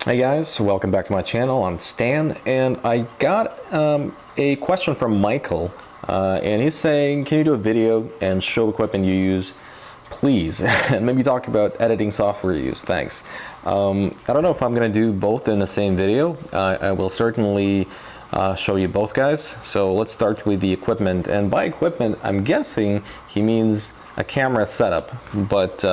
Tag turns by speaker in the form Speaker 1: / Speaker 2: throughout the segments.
Speaker 1: Hey guys, welcome back to my channel. I'm Stan, and I got a question from Michael, and he's saying, can you do a video and show equipment you use, please, and maybe talk about editing software you use, thanks. I don't know if I'm going to do both in the same video. I will certainly show you both guys, so let's start with the equipment, and by equipment I'm guessing he means a camera setup, but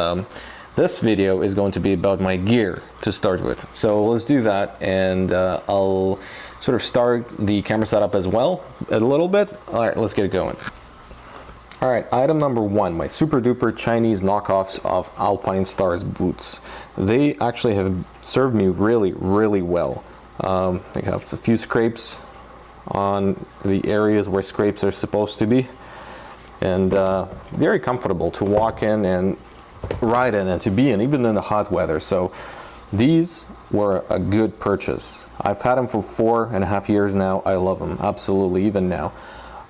Speaker 1: this video is going to be about my gear to start with. So let's do that, and I'll sort of start the camera setup as well a little bit. All right, let's get going. All right, item number one, my super duper Chinese knockoffs of Alpine Stars boots. They actually have served me really, really well. They have a few scrapes on the areas where scrapes are supposed to be, and very comfortable to walk in and ride in and to be in, even in the hot weather. So these were a good purchase. I've had them for 4.5 years now. I love them, absolutely, even now.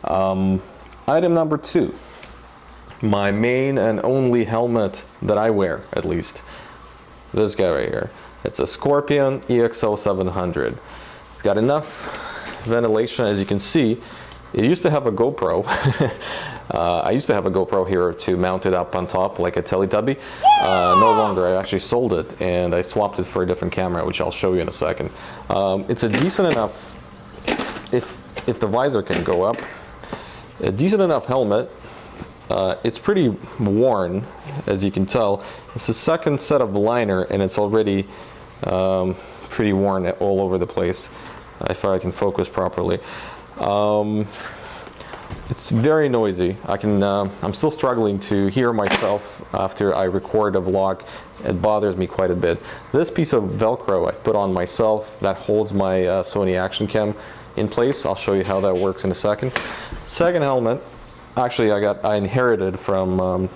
Speaker 1: Item number two, my main and only helmet that I wear, at least. This guy right here. It's a Scorpion EXO 700. It's got enough ventilation, as you can see. It used to have a GoPro. I used to have a GoPro here to mount it up on top like a Teletubby. No longer. I actually sold it and I swapped it for a different camera, which I'll show you in a second. It's a decent enough, if the visor can go up, a decent enough helmet. It's pretty worn, as you can tell. It's the second set of liner and it's already pretty worn all over the place, if I can focus properly. It's very noisy. I'm still struggling to hear myself after I record a vlog. It bothers me quite a bit. This piece of Velcro I put on myself that holds my Sony Action Cam in place. I'll show you how that works in a second. Second helmet, actually I inherited from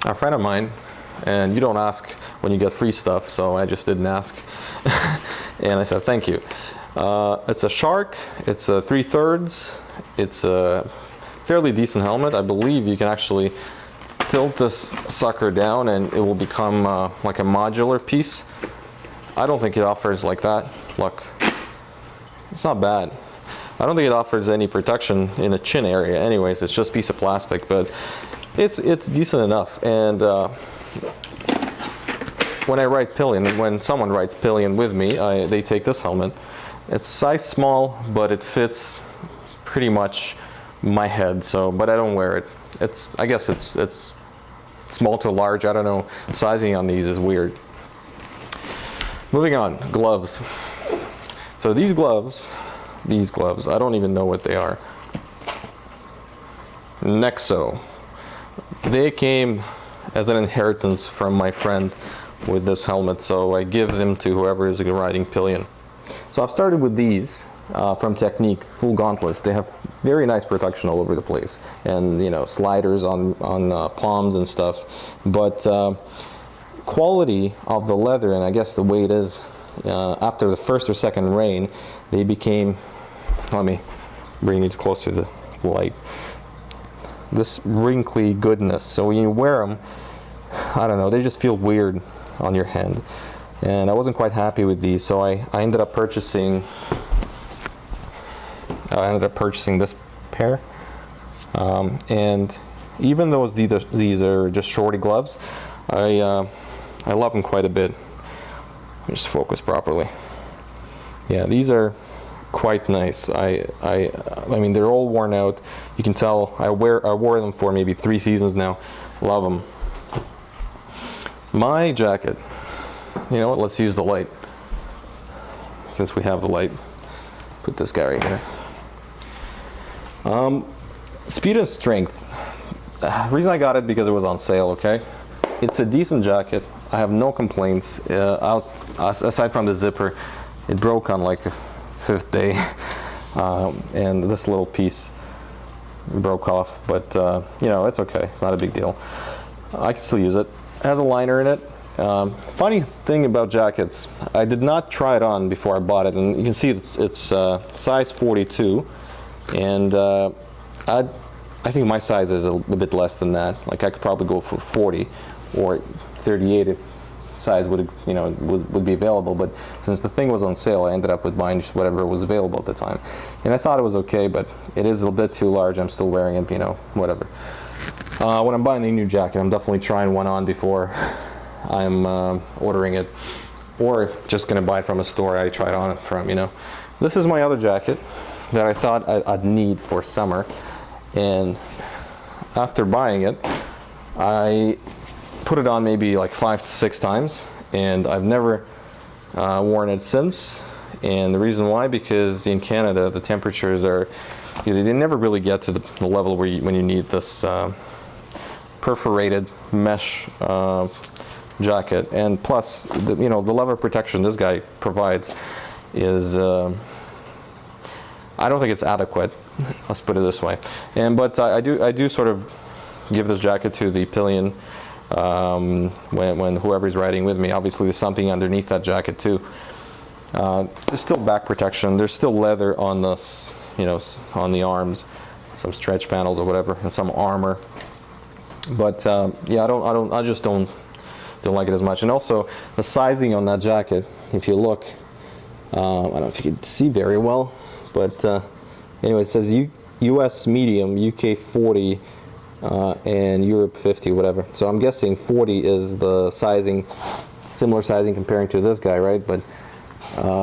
Speaker 1: a friend of mine, and you don't ask when you get free stuff, so I just didn't ask. And I said thank you. It's a Shark, it's a 3/3, it's a fairly decent helmet. I believe you can actually tilt this sucker down and it will become like a modular piece. I don't think it offers like that. Look, it's not bad. I don't think it offers any protection in the chin area anyways. It's just a piece of plastic, but it's decent enough. And when I ride pillion, when someone rides pillion with me, they take this helmet. It's size small, but it fits pretty much my head. So, but I don't wear it. I guess it's small to large. I don't know. Sizing on these is weird. Moving on, gloves. So these gloves, I don't even know what they are. Nexo. They came as an inheritance from my friend with this helmet, so I give them to whoever is riding pillion. So I've started with these from Technique, full gauntlets. They have very nice protection all over the place, and you know, sliders on palms and stuff. But quality of the leather, and I guess the way it is, after the first or second rain, they became. Let me bring it closer to the light. This wrinkly goodness. So when you wear them, I don't know, they just feel weird on your hand. And I wasn't quite happy with these, so I ended up purchasing this pair. And even though these are just shorty gloves, I love them quite a bit. Let me just focus properly. Yeah, these are quite nice. I mean, they're all worn out. You can tell I wore them for maybe 3 seasons now. Love them. My jacket. You know what, let's use the light. Since we have the light, put this guy right here. Speed and strength. The reason I got it because it was on sale, okay? It's a decent jacket. I have no complaints. Aside from the zipper, it broke on like the 5th day. And this little piece broke off, but you know, it's okay. It's not a big deal. I can still use it. It has a liner in it. Funny thing about jackets, I did not try it on before I bought it, and you can see it's size 42, and I think my size is a bit less than that. Like I could probably go for 40 or 38 if size would be available, but since the thing was on sale, I ended up with buying just whatever was available at the time. And I thought it was okay, but it is a bit too large. I'm still wearing it, whatever. When I'm buying a new jacket, I'm definitely trying one on before I'm ordering it, or just gonna buy it from a store I tried on it from, This is my other jacket that I thought I'd need for summer, and after buying it, I put it on maybe like 5 to 6 times, and I've never worn it since. And the reason why, because in Canada the temperatures are, they never really get to the level where when you need this perforated mesh jacket, and plus the level of protection this guy provides is I don't think it's adequate. Let's put it this way. But I do sort of give this jacket to the pillion when whoever's riding with me. Obviously, there's something underneath that jacket too. There's still back protection. There's still leather on the on the arms, some stretch panels or whatever, and some armor. But yeah, I just don't like it as much. And also the sizing on that jacket, if you look, I don't know if you can see very well, but anyway, it says US medium, UK 40, and Europe 50, whatever. So I'm guessing 40 is the sizing, similar sizing comparing to this guy, right? But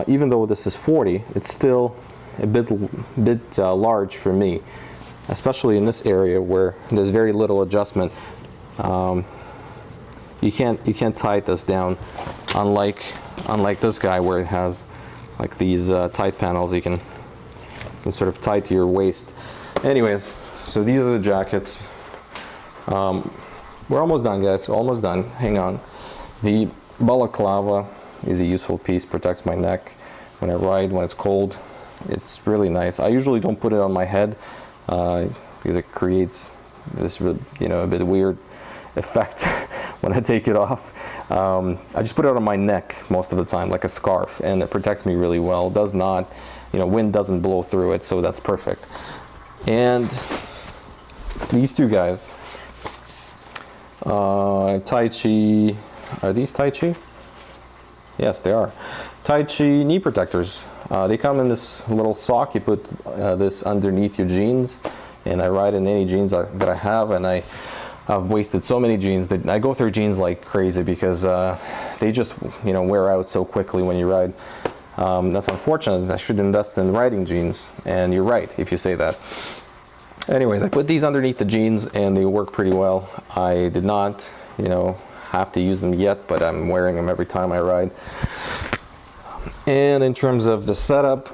Speaker 1: even though this is 40, it's still a bit large for me, especially in this area where there's very little adjustment. You can't tight this down, unlike this guy where it has like these tight panels. You can sort of tie to your waist. Anyways, so these are the jackets. We're almost done, guys. Almost done. Hang on. The balaclava is a useful piece. Protects my neck when I ride, when it's cold. It's really nice. I usually don't put it on my head because it creates this, a bit weird effect when I take it off. I just put it on my neck most of the time, like a scarf, and it protects me really well. It does not, wind doesn't blow through it, so that's perfect. And these two guys, Tai Chi, are these Tai Chi? Yes, they are. Tai Chi knee protectors. They come in this little sock. You put this underneath your jeans, and I ride in any jeans that I have, and I've wasted so many jeans. That I go through jeans like crazy because they just wear out so quickly when you ride. That's unfortunate. I should invest in riding jeans, and you're right if you say that. Anyways, I put these underneath the jeans and they work pretty well. I did not, have to use them yet, but I'm wearing them every time I ride. And in terms of the setup,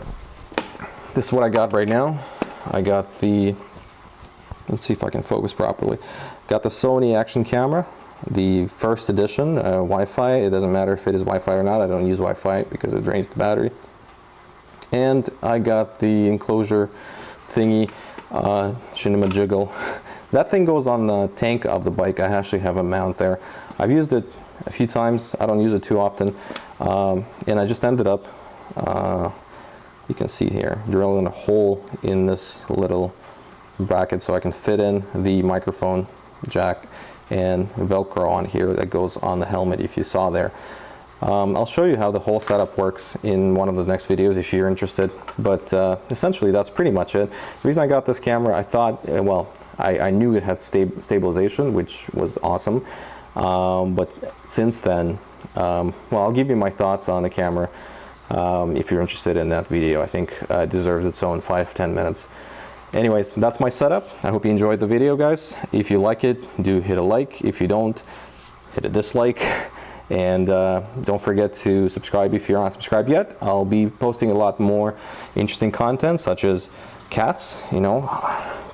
Speaker 1: this is what I got right now. I got the, let's see if I can focus properly. Got the Sony action camera, the first edition, Wi-Fi. It doesn't matter if it is Wi-Fi or not. I don't use Wi-Fi because it drains the battery. And I got the enclosure thingy, Cinema Jiggle. That thing goes on the tank of the bike. I actually have a mount there. I've used it a few times. I don't use it too often. And I just ended up, you can see here, drilling a hole in this little bracket so I can fit in the microphone jack and Velcro on here that goes on the helmet, if you saw there. I'll show you how the whole setup works in one of the next videos if you're interested, but essentially that's pretty much it. The reason I got this camera, I thought, I knew it had stabilization, which was awesome, but since then, I'll give you my thoughts on the camera if you're interested in that video. I think it deserves its own 5-10 minutes. Anyways, that's my setup. I hope you enjoyed the video, guys. If you like it, do hit a like. If you don't, hit a dislike. And don't forget to subscribe if you're not subscribed yet. I'll be posting a lot more interesting content, such as cats.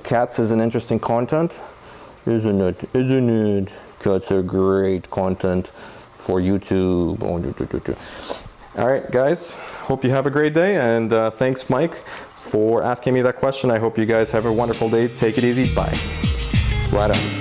Speaker 1: Cats is an interesting content, isn't it? Isn't it? Cats are great content for YouTube. All right, guys. Hope you have a great day, and thanks, Mike, for asking me that question. I hope you guys have a wonderful day. Take it easy. Bye. Right on.